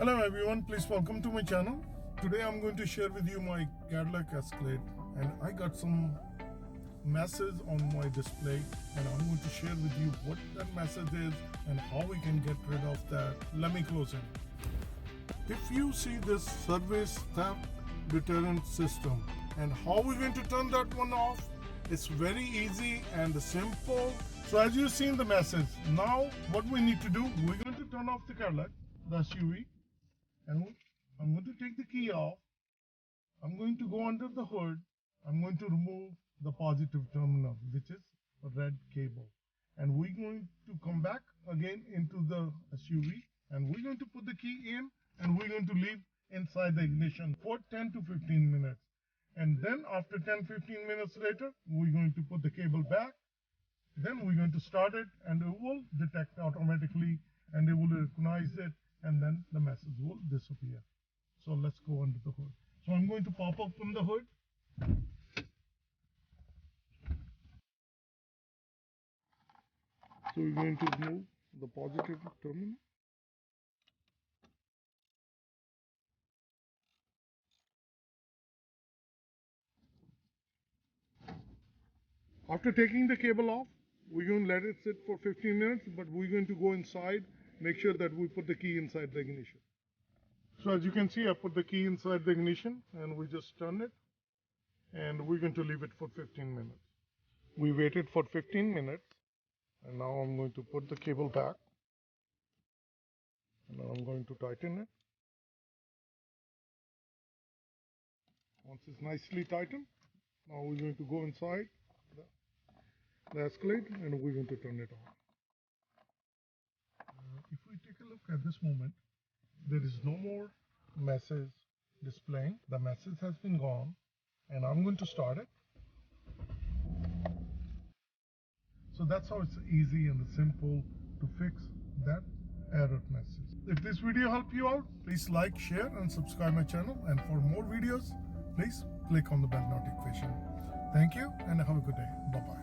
Hello everyone, please welcome to my channel. Today I'm going to share with you my Cadillac Escalade, and I got some message on my display, and I'm going to share with you what that message is and how we can get rid of that. Let me close it. If you see this service theft deterrent system and how we're going to turn that one off, it's very easy and simple. So as you've seen the message, now what we need to do, we're going to turn off the Cadillac, the SUV, and I'm going to take the key off. I'm going to go under the hood. I'm going to remove the positive terminal, which is a red cable. And we're going to come back again into the SUV, and we're going to put the key in, and we're going to leave inside the ignition for 10 to 15 minutes. And then after 10-15 minutes later, we're going to put the cable back. Then we're going to start it, and it will detect automatically, and it will recognize it, and then the message will disappear. So let's go under the hood. So I'm going to pop up from the hood. So we're going to remove the positive terminal. After taking the cable off, we're going to let it sit for 15 minutes, but we're going to go inside, make sure that we put the key inside the ignition. So as you can see, I put the key inside the ignition, and we just turn it, and we're going to leave it for 15 minutes. We waited for 15 minutes, and now I'm going to put the cable back, and now I'm going to tighten it. Once it's nicely tightened, now we're going to go inside the Escalade, and we're going to turn it on. If we take a look at this moment, there is no more message displaying. The message has been gone, and I'm going to start it. So that's how it's easy and simple to fix that error message. If this video helped you out, please like, share, and subscribe my channel. And for more videos, please click on the bell notification. Thank you, and have a good day. Bye-bye.